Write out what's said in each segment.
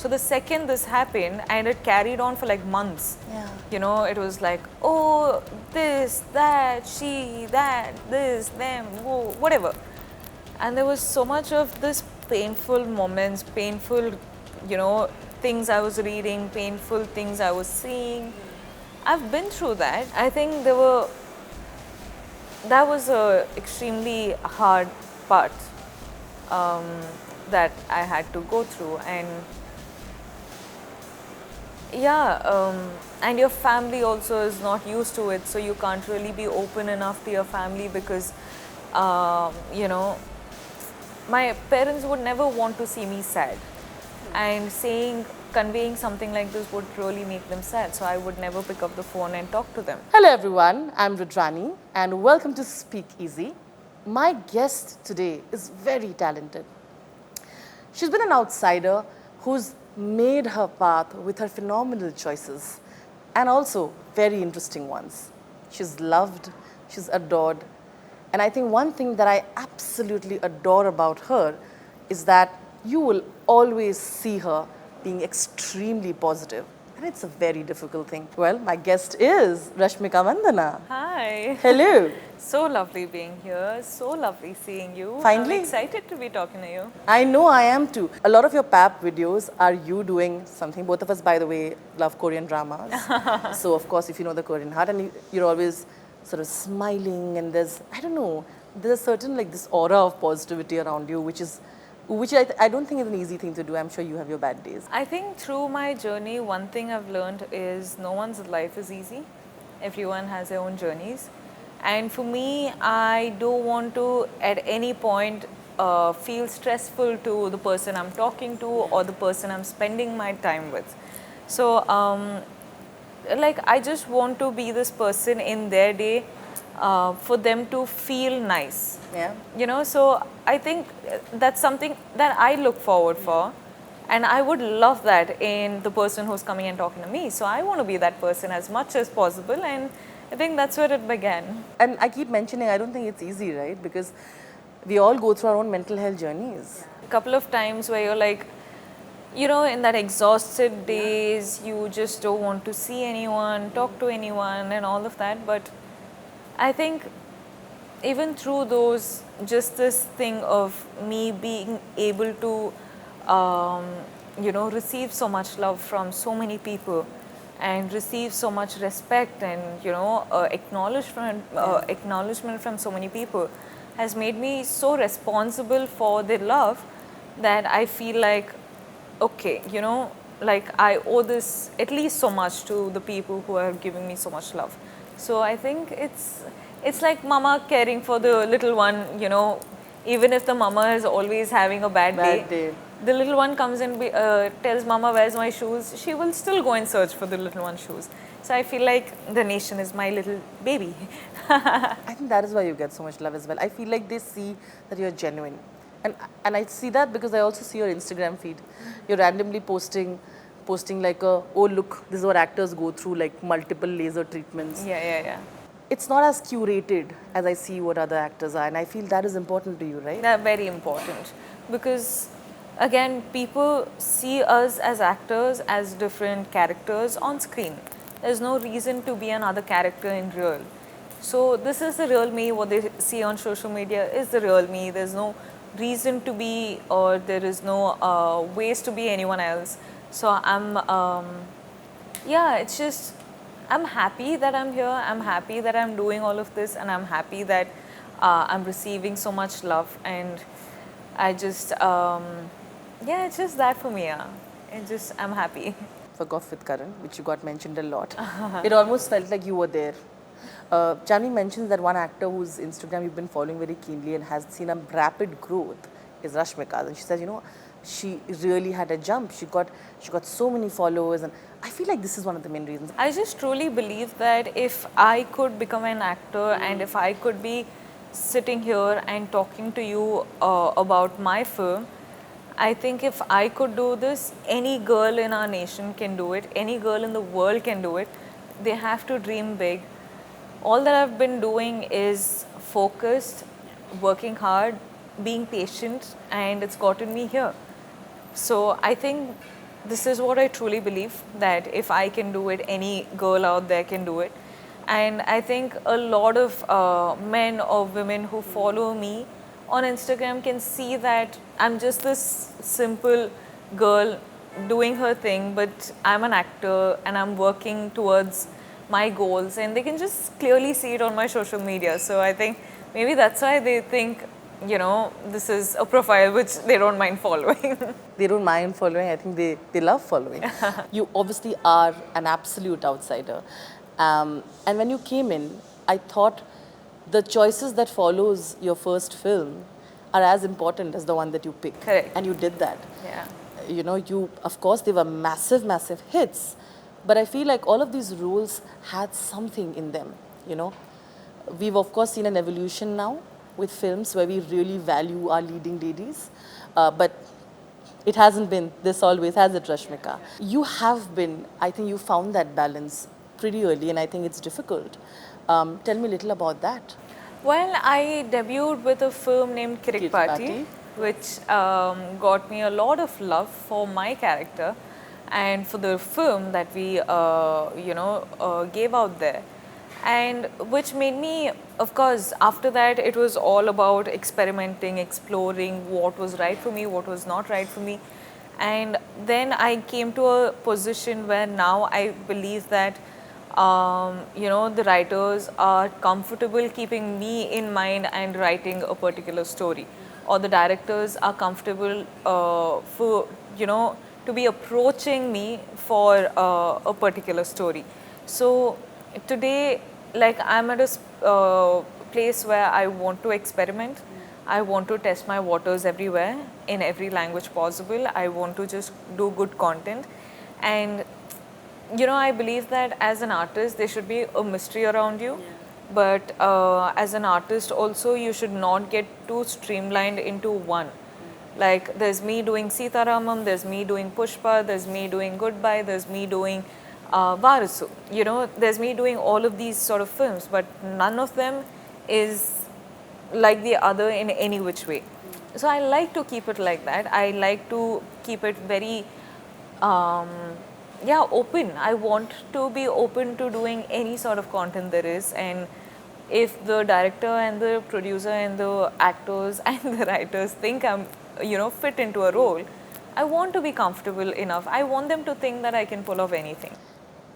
So the second this happened, and it carried on for like months. Yeah. You know, it was like, oh, this, that, she, that, this, them, whoa, whatever. And there was so much of this painful moments, painful, you know, things I was reading, painful things I was seeing. I've been through that. I think that was a extremely hard part um, that I had to go through. And yeah, and your family also is not used to it, so you can't really be open enough to your family because, you know, my parents would never want to see me sad, and conveying something like this would really make them sad, so I would never pick up the phone and talk to them. Hello everyone, I'm Rudrani and welcome to Speak Easy. My guest today is very talented. She's been an outsider who's made her path with her phenomenal choices and also very interesting ones. She's loved, she's adored, and I think one thing that I absolutely adore about her is that you will always see her being extremely positive. And it's a very difficult thing. Well, my guest is Rashmika Mandanna. Hi. Hello. So lovely being here. So lovely seeing you. Finally. I'm excited to be talking to you. I know I am too. A lot of your pap videos are you doing something. Both of us, by the way, love Korean dramas. So, of course, if you know the Korean heart, and you're always sort of smiling, and there's a certain like this aura of positivity around you, which I don't think is an easy thing to do. I'm sure you have your bad days. I think through my journey, one thing I've learned is no one's life is easy. Everyone has their own journeys. And for me, I don't want to at any point feel stressful to the person I'm talking to or the person I'm spending my time with. So, like, I just want to be this person in their day for them to feel nice. Yeah. You know, so I think that's something that I look forward for. And I would love that in the person who's coming and talking to me. So I want to be that person as much as possible. And I think that's where it began. And I keep mentioning, I don't think it's easy, right? Because we all go through our own mental health journeys. A couple of times where you're like, you know, in that exhausted days, you just don't want to see anyone, talk to anyone and all of that. But I think even through those, just this thing of me being able to, you know, receive so much love from so many people and receive so much respect and, you know, acknowledgement from so many people has made me so responsible for their love that I feel like, okay, you know, like I owe this at least so much to the people who are giving me so much love. So I think it's like mama caring for the little one, you know, even if the mama is always having a bad day. The little one comes and tells mama, where's my shoes? She will still go and search for the little one's shoes. So I feel like the nation is my little baby. I think that is why you get so much love as well. I feel like they see that you're genuine. And I see that because I also see your Instagram feed. You're randomly posting like oh look, this is what actors go through, like multiple laser treatments. Yeah. It's not as curated as I see what other actors are, and I feel that is important to you, right? They're very important because again, people see us as actors as different characters on screen. There's no reason to be another character in real. So this is the real me. What they see on social media is the real me. There's no reason to be, or there is no ways to be anyone else. So it's just, I'm happy that I'm here. I'm happy that I'm doing all of this, and I'm happy that I'm receiving so much love. And I just, it's just that for me. I'm happy. For Goff with Karan, which you got mentioned a lot, it almost felt like you were there. Janvi mentions that one actor whose Instagram you've been following very keenly and has seen a rapid growth is Rashmika. And she says, you know, she really had a jump. She got so many followers, and I feel like this is one of the main reasons. I just truly believe that if I could become an actor and if I could be sitting here and talking to you about my film, I think if I could do this, any girl in our nation can do it. Any girl in the world can do it. They have to dream big. All that I've been doing is focused, working hard, being patient, and it's gotten me here. So I think this is what I truly believe, that if I can do it, any girl out there can do it. And I think a lot of men or women who follow me on Instagram can see that I'm just this simple girl doing her thing, but I'm an actor and I'm working towards my goals, and they can just clearly see it on my social media. So I think maybe that's why they think, this is a profile which they don't mind following. They don't mind following. I think they love following. You obviously are an absolute outsider. And when you came in, I thought the choices that follows your first film are as important as the one that you picked. Correct. And you did that. Yeah. Of course, they were massive, massive hits. But I feel like all of these roles had something in them, We've, of course, seen an evolution now with films where we really value our leading ladies. But it hasn't been this always, has it, Rashmika? You have been, I think you found that balance pretty early, and I think it's difficult. Tell me a little about that. Well, I debuted with a film named Kirik Party, which got me a lot of love for my character and for the film that we, gave out there. And which made me, of course, after that, it was all about experimenting, exploring what was right for me, what was not right for me. And then I came to a position where now I believe that, the writers are comfortable keeping me in mind and writing a particular story, or the directors are comfortable to be approaching me for a particular story. So today, like, I'm at a place where I want to experiment. I want to test my waters everywhere, in every language possible. I want to just do good content. And, I believe that as an artist, there should be a mystery around you. Yeah. But as an artist also, you should not get too streamlined into one. Like, there's me doing Sitaramam, there's me doing Pushpa, there's me doing Goodbye, there's me doing Varasu. There's me doing all of these sort of films, but none of them is like the other in any which way. So I like to keep it like that. I like to keep it very, open. I want to be open to doing any sort of content there is. And if the director and the producer and the actors and the writers think I'm, fit into a role, I want to be comfortable enough. I want them to think that I can pull off anything.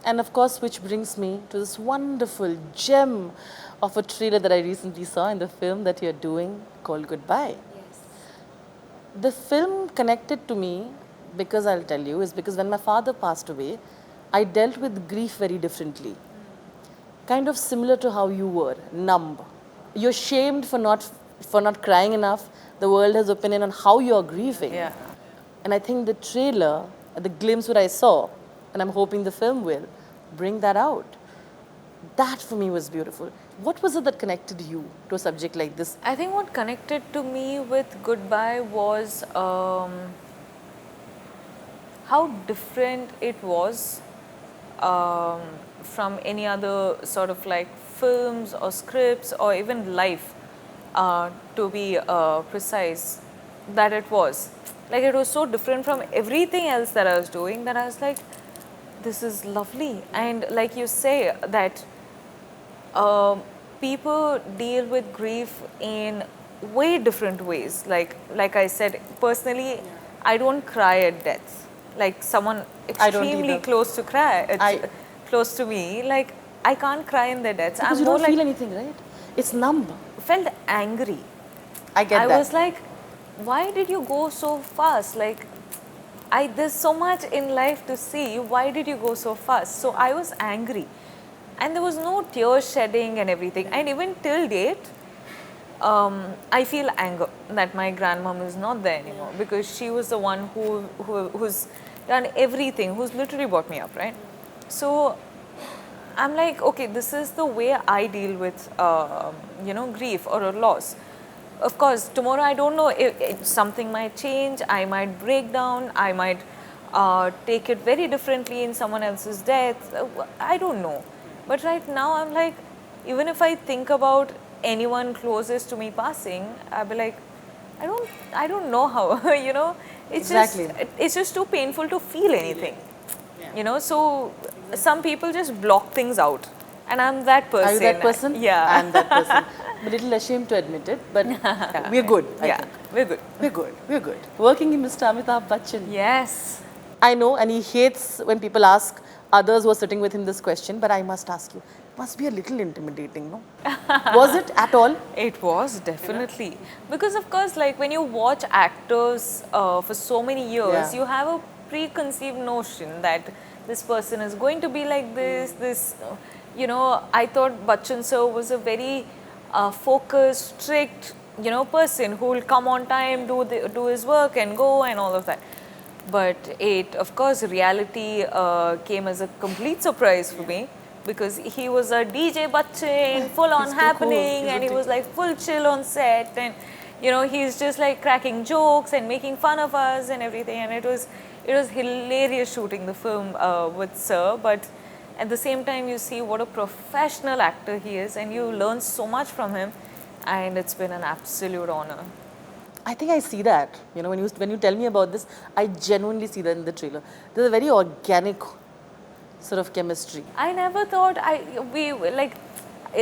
And of course, which brings me to this wonderful gem of a trailer that I recently saw in the film that you're doing called Goodbye. Yes. The film connected to me because I'll tell you is because when my father passed away, I dealt with grief very differently. Kind of similar to how you were, numb. You're shamed for not crying enough. The world has opinion on how you're grieving. Yeah. And I think the trailer, the glimpse that I saw, and I'm hoping the film will bring that out. That for me was beautiful. What was it that connected you to a subject like this? I think what connected to me with Goodbye was how different it was from any other sort of like films or scripts or even life, to be precise, that it was. Like, it was so different from everything else that I was doing that I was like, this is lovely. And like you say, that people deal with grief in way different ways. Like I said, personally, I don't cry at death. Like, someone extremely close to close to me, like, I can't cry in their deaths. Because you don't feel anything, right? It's numb. Felt angry. I get that. I was like, why did you go so fast? Like, there's so much in life to see. Why did you go so fast? So I was angry. And there was no tear shedding and everything. And even till date, I feel anger that my grandmom is not there anymore, because she was the one who's done everything, who's literally brought me up, right? So I'm like, okay, this is the way I deal with, grief or a loss. Of course, tomorrow I don't know, if something might change, I might break down, I might take it very differently in someone else's death. I don't know. But right now I'm like, even if I think about anyone closest to me passing, I'll be like, I don't know how, It's Exactly. it's just too painful to feel anything. Yeah. You know, so some people just block things out, and I'm that person. Are you that person? Yeah. I'm that person. I'm a little ashamed to admit it, but yeah, we're good, I Yeah, think. we're good. We're good. We're good. Working in Mr. Amitabh Bachchan. Yes. I know, and he hates when people ask others who are sitting with him this question, but I must ask you, it must be a little intimidating, no? Was it at all? It was definitely because, of course, like when you watch actors for so many years, Yeah. you have a preconceived notion that this person is going to be like this. You know, I thought Bachchan sir was a very focused, strict, you know, person who will come on time, do his work, and go, and all of that. But it, of course, reality came as a complete surprise for me because he was a DJ Bachchan, full on He's too cool, happening, and he isn't he? was like full chill on set, and you know he's just like cracking jokes and making fun of us and everything, and it was hilarious shooting the film with Sir, but at the same time you see what a professional actor he is, and you learn so much from him, and it's been an absolute honor. I think I see that. You know, when you tell me about this, I genuinely see that in the trailer. There's a very organic sort of chemistry. I never thought we like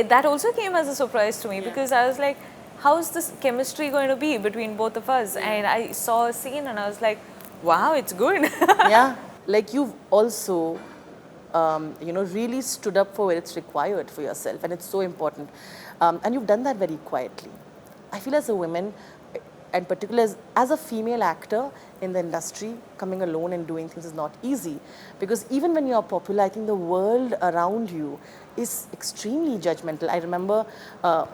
that also came as a surprise to me because I was like, how's this chemistry going to be between both of us? And I saw a scene and I was like, wow, it's good. Yeah, like you've also, you know, really stood up for where it's required for yourself, and it's so important. And you've done that very quietly. I feel as a woman, and particularly as a female actor in the industry, coming alone and doing things is not easy. Because even when you're popular, I think the world around you is extremely judgmental. I remember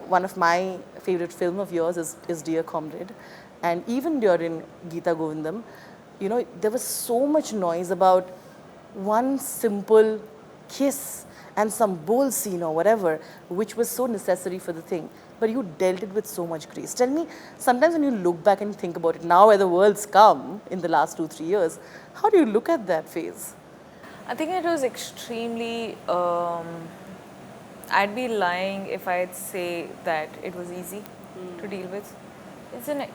one of my favorite film of yours is Dear Comrade. And even during Geetha Govindam, you know, there was so much noise about one simple kiss and some bold scene or whatever, which was so necessary for the thing. But you dealt it with so much grace. Tell me, sometimes when you look back and think about it, now where the world's come in the last 2-3 years, how do you look at that phase? I think it was extremely. I'd be lying if I'd say that it was easy to deal with. It's an.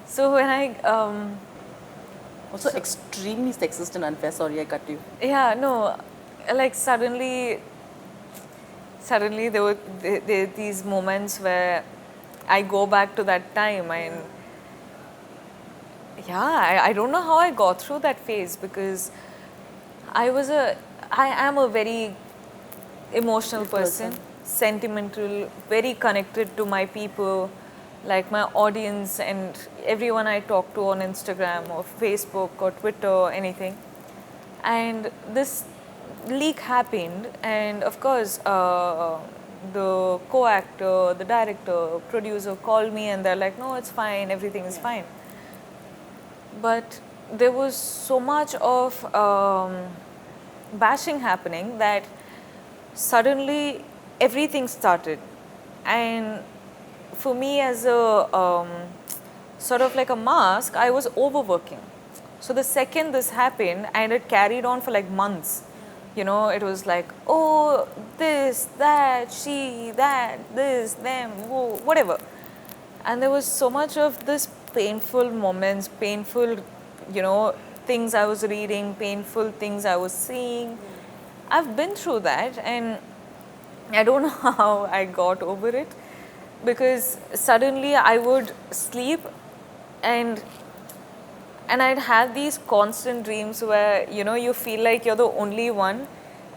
So when I. Also extremely sexist and unfair. Sorry, I cut you. Yeah, no, like suddenly there were these moments where I go back to that time and yeah, I don't know how I got through that phase because I am a very emotional person, sentimental, very connected to my people, like my audience and everyone I talk to on Instagram or Facebook or Twitter or anything. And this leak happened, and of course, the co-actor, the director, producer called me and they're like, no, it's fine, everything is fine. But there was so much of bashing happening that suddenly everything started. And for me, as a sort of like a mask, I was overworking. So the second this happened, and it carried on for like months, you know, it was like, oh, this, that, she, that, this, them, whoa, whatever. And there was so much of this painful moments, painful, you know, things I was reading, painful things I was seeing. I've been through that, and I don't know how I got over it because suddenly I would sleep and I'd have these constant dreams where, you know, you feel like you're the only one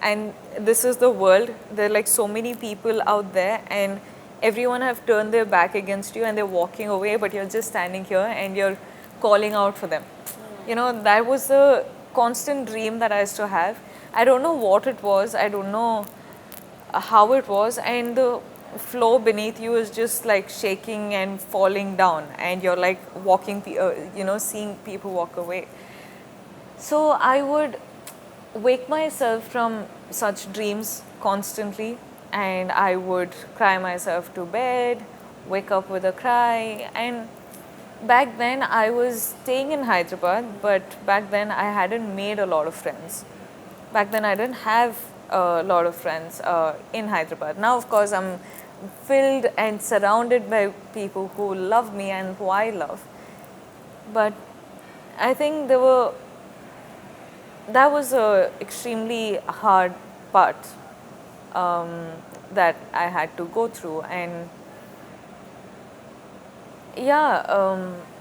and this is the world. There are like so many people out there and everyone have turned their back against you and they're walking away, but you're just standing here and you're calling out for them. You know, that was the constant dream that I used to have. I don't know what it was. I don't know how it was, and the floor beneath you is just like shaking and falling down, and you're like walking, you know, seeing people walk away. So I would wake myself from such dreams constantly, and I would cry myself to bed, wake up with a cry. And back then I was staying in Hyderabad, but back then I hadn't made a lot of friends. Back then I didn't have a lot of friends in Hyderabad. Now, of course, I'm filled and surrounded by people who love me and who I love. But I think that was a extremely hard part um, that I had to go through. And yeah,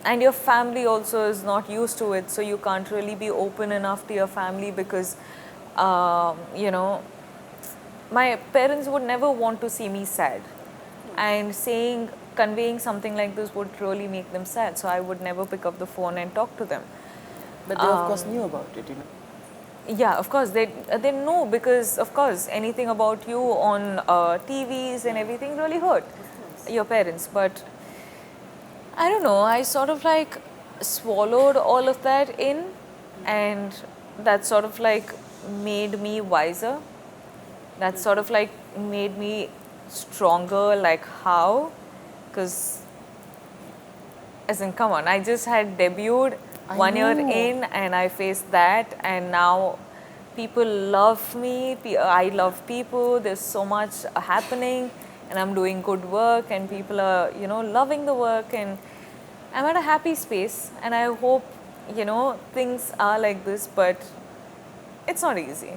and your family also is not used to it, so you can't really be open enough to your family because you know, my parents would never want to see me sad, and conveying something like this would really make them sad, so I would never pick up the phone and talk to them. But they, of course, knew about it, you know. Yeah, of course they know, because of course anything about you on TVs and everything really hurt your parents. But I don't know, I sort of like swallowed all of that in, and that sort of like made me wiser. That sort of like made me stronger. Like how? Because, as in, come on, I just had debuted I 1 year know. in and I faced that, and now people love me. I love people. There's so much happening, and I'm doing good work, and people are, you know, loving the work, and I'm at a happy space. And I hope, you know, things are like this, but it's not easy.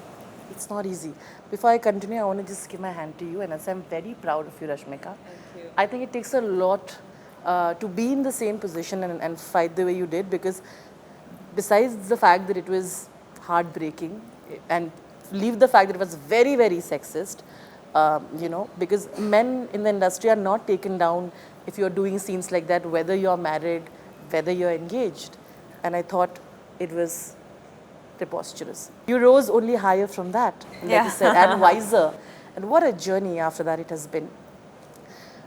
It's not easy. Before I continue, I want to just give my hand to you, and as I'm very proud of you, Rashmika. Thank you. I think it takes a lot to be in the same position and fight the way you did, because besides the fact that it was heartbreaking, and leave the fact that it was very, very sexist, you know, because men in the industry are not taken down if you're doing scenes like that, whether you're married, whether you're engaged. And I thought it was preposterous. You rose only higher from that, like Yeah. you said, and wiser. And what a journey after that it has been.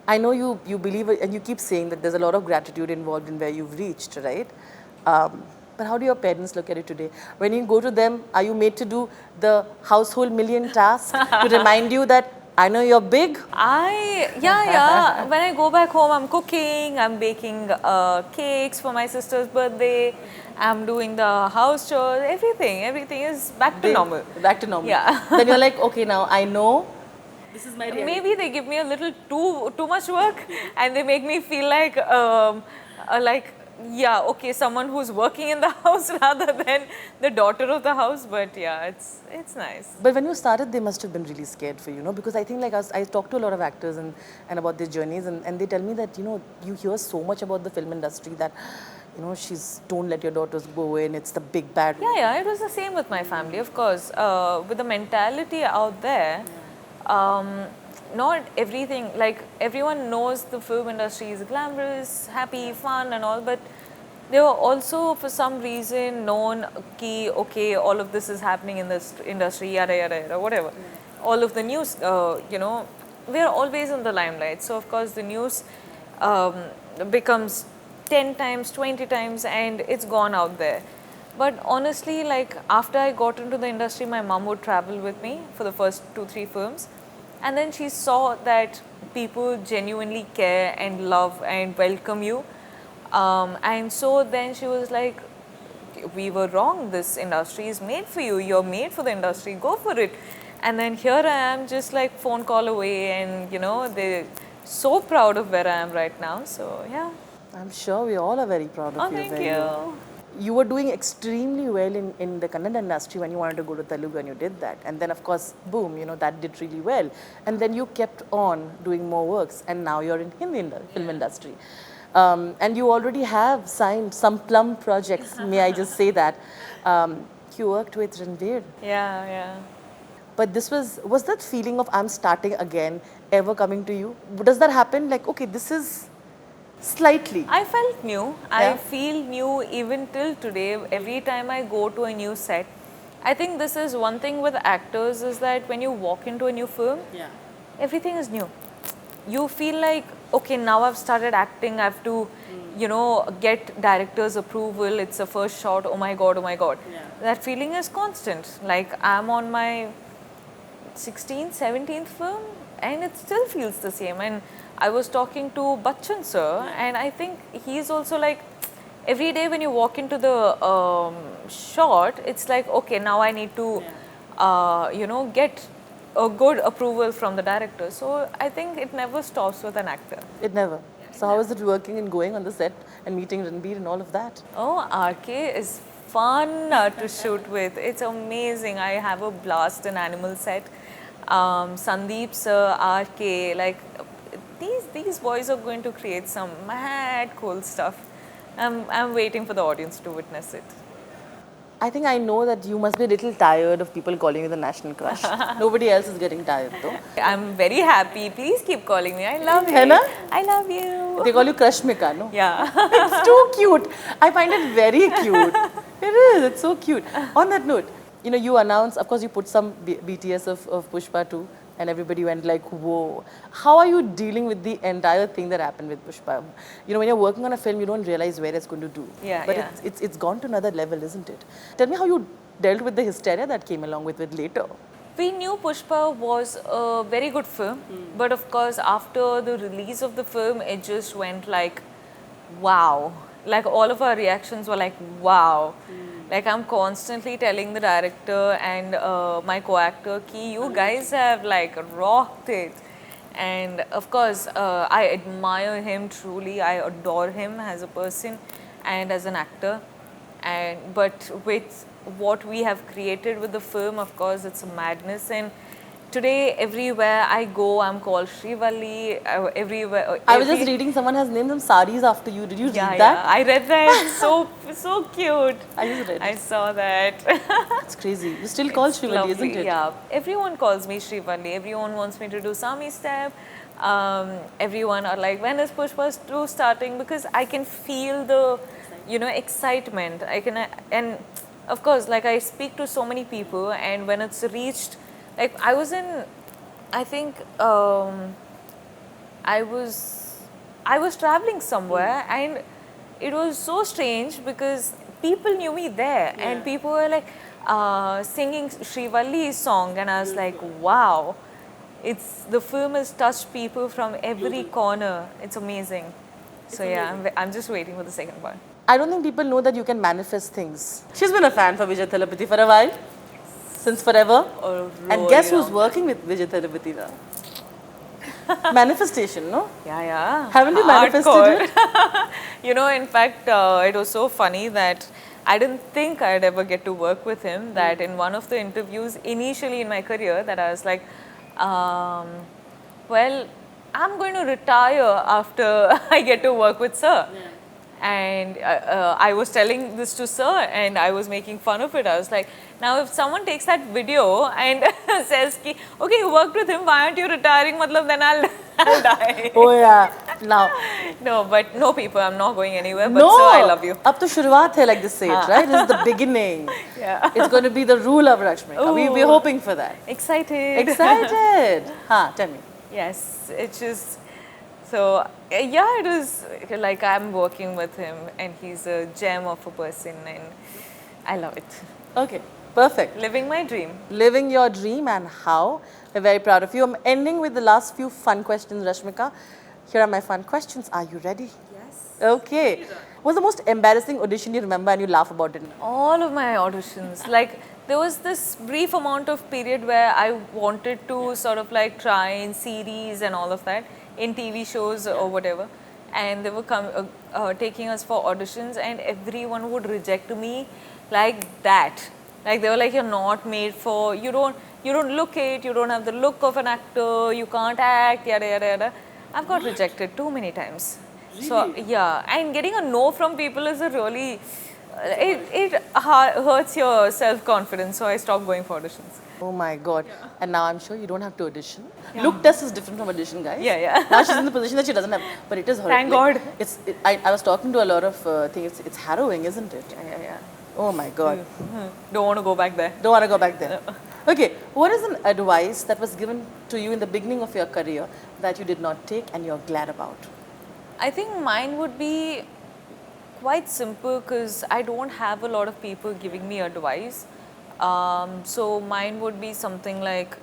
I know you believe it, and you keep saying that there's a lot of gratitude involved in where you've reached, right? But how do your parents look at it today? When you go to them, are you made to do the household million task to remind you that I know you're big? Yeah. When I go back home, I'm cooking, I'm baking cakes for my sister's birthday, I'm doing the house chores, everything is back to normal. Back to normal. Yeah. Then you're like, okay, now I know this is my reality. Maybe they give me a little too much work, and they make me feel like yeah, okay, someone who's working in the house rather than the daughter of the house. But yeah, it's nice. But when you started, they must have been really scared for you, know, because I think like I talk to a lot of actors and about their journeys, and they tell me that, you know, you hear so much about the film industry that, you know, don't let your daughters go in, it's the big bad. Yeah, it was the same with my family, of course. With the mentality out there, not everything, like everyone knows the film industry is glamorous, happy, fun and all, but they were also for some reason known ki, okay, all of this is happening in this industry, yada, whatever. All of the news, you know, we're always in the limelight. So of course the news becomes 10 times, 20 times, and it's gone out there. But honestly, like after I got into the industry, my mom would travel with me for the first 2-3 films. And then she saw that people genuinely care and love and welcome you. And so then she was like, we were wrong, this industry is made for you, you're made for the industry, go for it. And then here I am, just like phone call away, and you know, they're so proud of where I am right now. So yeah. I'm sure we all are very proud of you. Thank you. You were doing extremely well in the Kannada industry when you wanted to go to Telugu, and you did that. And then of course, boom, you know, that did really well. And then you kept on doing more works, and now you're in Hindi film industry. And you already have signed some plum projects, may I just say that. You worked with Ranbir. Yeah. But this was that feeling of I'm starting again ever coming to you? Does that happen? Like, okay, this is slightly. I felt new. Yeah. I feel new even till today. Every time I go to a new set, I think this is one thing with actors, is that when you walk into a new film, everything is new. You feel like, okay, now I've started acting, I have to, you know, get director's approval, it's a first shot, oh my god. That feeling is constant. Like I'm on my 16th, 17th film, and it still feels the same. And I was talking to Bachchan sir, and I think he's also like, every day when you walk into the shot, it's like, okay, now I need to, you know, get a good approval from the director. So I think it never stops with an actor. It never. So how is it working and going on the set and meeting Ranbir and all of that? Oh, RK is fun to shoot with. It's amazing. I have a blast in Animal set. Sandeep sir, RK, like these boys are going to create some mad cool stuff. I'm waiting for the audience to witness it. I think I know that you must be a little tired of people calling you the national crush. Nobody else is getting tired though. I'm very happy. Please keep calling me. I love you. Henna? I love you. They call you Rashmika, no? Yeah. It's too cute. I find it very cute. It is. It's so cute. On that note, you know, you announced, of course, you put some BTS of Pushpa too, and everybody went like, whoa. How are you dealing with the entire thing that happened with Pushpa? You know, when you're working on a film, you don't realize where it's going to do. Yeah, but yeah. it's gone to another level, isn't it? Tell me how you dealt with the hysteria that came along with it later. We knew Pushpa was a very good film, but of course, after the release of the film, it just went like, wow. Like all of our reactions were like, wow. Like I'm constantly telling the director and my co-actor, ki you guys have like rocked it. And of course, I admire him truly. I adore him as a person and as an actor. But with what we have created with the film, of course, it's a madness. And today, everywhere I go, I'm called Srivalli. Everywhere. I was just reading someone has named them saris after you. Did you read that? Yeah, I read that. So cute. I just read it. I saw that. It's crazy. You still call Srivalli, Lovely, isn't it? Yeah. Everyone calls me Srivalli. Everyone wants me to do Sami step. Everyone are like, when is Pushpa 2 starting? Because I can feel the, excitement. And of course, like I speak to so many people, and when it's reached, like I was in, I think I was traveling somewhere, and it was so strange because people knew me there, and people were like singing Srivalli's song, and I was like, wow, the film has touched people from every corner. It's amazing. So yeah, I'm just waiting for the second part. I don't think people know that you can manifest things. She's been a fan for Vijay Thalapathy for a while, since forever. And guess who's working with Vijay Thalapathy now? Manifestation, no? Yeah. Haven't you manifested it? In fact, it was so funny that I didn't think I'd ever get to work with him. That in one of the interviews, initially in my career, that I was like, well, I'm going to retire after I get to work with Sir. Yeah. And I was telling this to Sir, and I was making fun of it. I was like, now if someone takes that video and says, ki, okay, you worked with him, why aren't you retiring? Matlab, then I'll die. Oh yeah, now. No, but no people, I'm not going anywhere, but Sir, I love you. Ab to shuruaat hai, like they say it, right? This is the beginning. Yeah. It's going to be the rule of Rashmika. We're hoping for that. Excited. Tell me. Yes, it's just, so yeah, it was like I'm working with him, and he's a gem of a person, and I love it. Okay, perfect. Living my dream. Living your dream, and how? We're very proud of you. I'm ending with the last few fun questions, Rashmika. Here are my fun questions. Are you ready? Yes. Okay. What's the most embarrassing audition you remember and you laugh about it? All of my auditions. Like, there was this brief amount of period where I wanted to sort of like try in series and all of that, in TV shows or whatever. And they were taking us for auditions, and everyone would reject me like that. Like, they were like, you're not made for, you don't look it, you don't have the look of an actor, you can't act, yada yada yada. I've got rejected too many times. Really? So yeah, and getting a no from people is a really, it hurts your self-confidence, so I stopped going for auditions. Oh my God. Yeah. And now I'm sure you don't have to audition. Yeah. Look test is different from audition, guys. Yeah. Now she's in the position that she doesn't have, but it is her. Thank God. I was talking to a lot of things, it's harrowing, isn't it? Yeah. Oh my God. Don't want to go back there. Don't want to go back there. No. Okay, what is an advice that was given to you in the beginning of your career that you did not take and you're glad about? I think mine would be quite simple, because I don't have a lot of people giving me advice. So mine would be something like,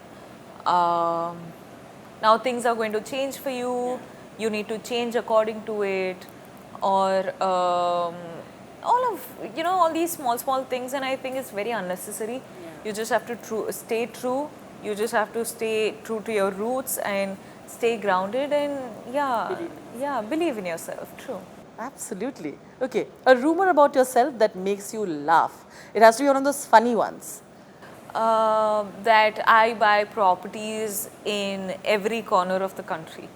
now things are going to change for you, you need to change according to it, or all these small things, and I think it's very unnecessary. You just have to stay true. You just have to stay true to your roots and stay grounded and believe in yourself. True. Absolutely. Okay, a rumor about yourself that makes you laugh. It has to be one of those funny ones. That I buy properties in every corner of the country.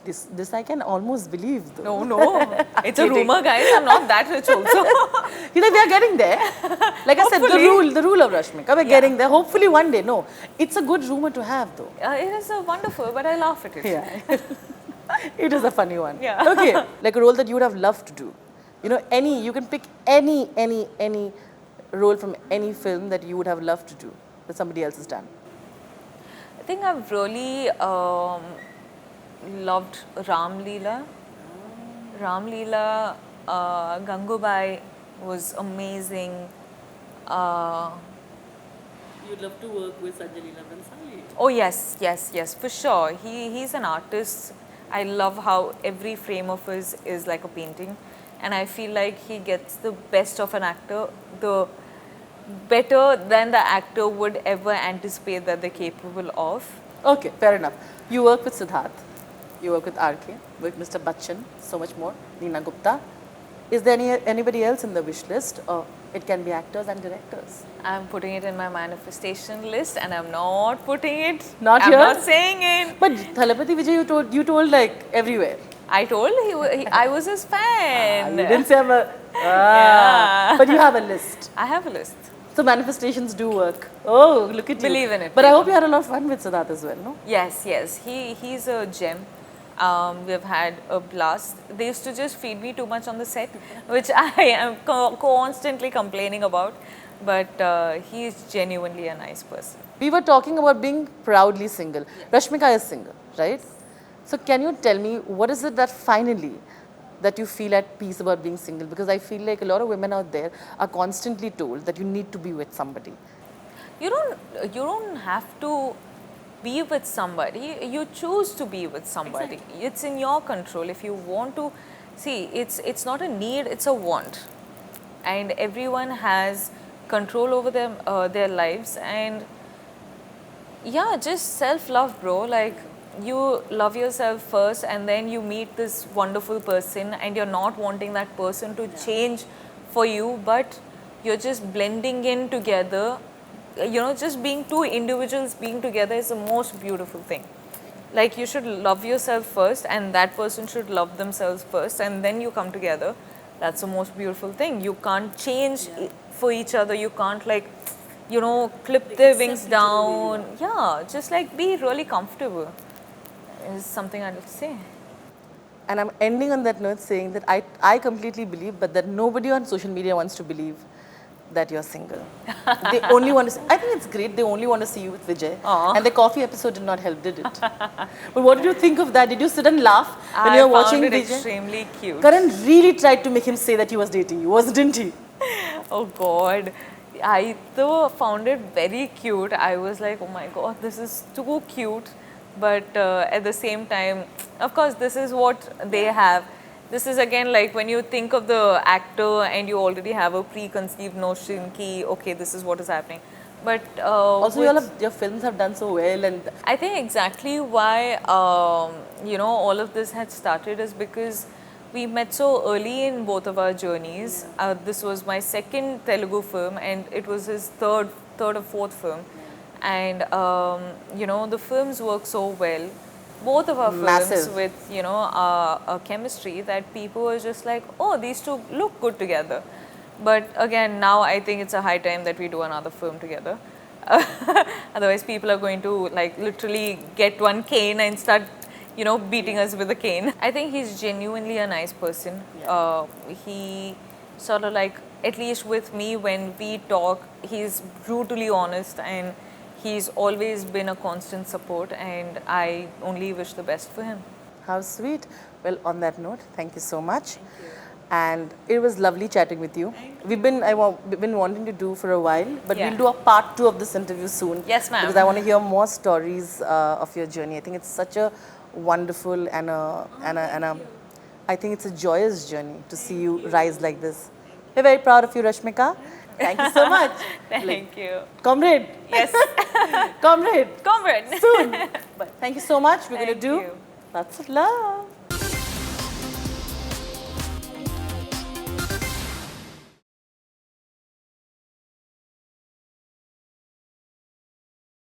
This I can almost believe though. No, it's a rumor, guys. I'm not that rich also. We are getting there. Like I said, the rule of Rashmika, we're getting there. Hopefully one day. No, it's a good rumor to have though. It is wonderful, but I laugh at it. Yeah. It is a funny one. Yeah. Okay, like a role that you would have loved to do. You know, you can pick any role from any film that you would have loved to do that somebody else has done. I think I've really loved Ram Leela. Ram Leela, Gangubai was amazing. You'd love to work with Sanjay Leela Bhansali. Oh yes, for sure. He's an artist. I love how every frame of his is like a painting, and I feel like he gets the best of an actor, the better than the actor would ever anticipate that they're capable of. Okay, fair enough. You work with Sidharth, you work with RK, with Mr. Bachchan, so much more, Neena Gupta. Is there anybody else in the wish list, or it can be actors and directors? I'm putting it in my manifestation list, and I'm not putting it. Not I'm here? not saying it. But Thalapathy Vijay, you told like everywhere. I told I was his fan. You didn't say Yeah. But you have a list. I have a list. So manifestations do work. Oh, look at you. Believe in it. But I hope you had a lot of fun with Sidharth as well, no? Yes. He's a gem. We've had a blast. They used to just feed me too much on the set, which I am constantly complaining about. But he's genuinely a nice person. We were talking about being proudly single. Rashmika is single, right? So can you tell me what is it that finally that you feel at peace about being single? Because I feel like a lot of women out there are constantly told that you need to be with somebody. You don't have to be with somebody. You choose to be with somebody. Exactly. It's in your control. If you want to, see, it's not a need, it's a want, and everyone has control over their lives. And yeah, just self-love, bro. Like, you love yourself first, and then you meet this wonderful person, and you're not wanting that person to change for you, but you're just blending in together. You know, just being two individuals being together is the most beautiful thing. Like, you should love yourself first, and that person should love themselves first, and then you come together. That's the most beautiful thing. You can't change for each other. You can't, like, you know, clip their wings down. Yeah, just like be really comfortable is something I'd say. And I'm ending on that note saying that I completely believe, but that nobody on social media wants to believe that you're single. They only want to see, I think it's great, they only want to see you with Vijay. Aww. And the coffee episode did not help, did it? But what did you think of that? Did you sit and laugh when you were watching Vijay? I found it extremely cute. Karan really tried to make him say that he was dating you, didn't he? Oh God. I though found it very cute. I was like, oh my God, this is too cute. But at the same time, of course, this is what they have. This is again like when you think of the actor and you already have a preconceived notion ki, okay, this is what is happening. But also your films have done so well, and I think exactly why you know, all of this had started is because we met so early in both of our journeys. This was my second Telugu film, and it was his third or fourth film. And you know, the films work so well, both of our films, with, you know, a chemistry that people were just like, oh, these two look good together. But again, now I think it's a high time that we do another film together. Otherwise, people are going to like literally get one cane and start, you know, beating us with a cane. I think he's genuinely a nice person. He sort of like, at least with me, when we talk, he's brutally honest, and he's always been a constant support, and I only wish the best for him. How sweet. Well, on that note, thank you so much. And it was lovely chatting with you. We've been wanting to do for a while, but we'll do a part 2 of this interview soon. Yes, ma'am. Because I want to hear more stories of your journey. I think it's such a wonderful and I think it's a joyous journey to see you rise like this. We're very proud of you, Rashmika. Thank you so much. Thank you. Comrade. Yes. Comrade. Comrade. Soon. But thank you so much. We're going to Thank do you. lots of love.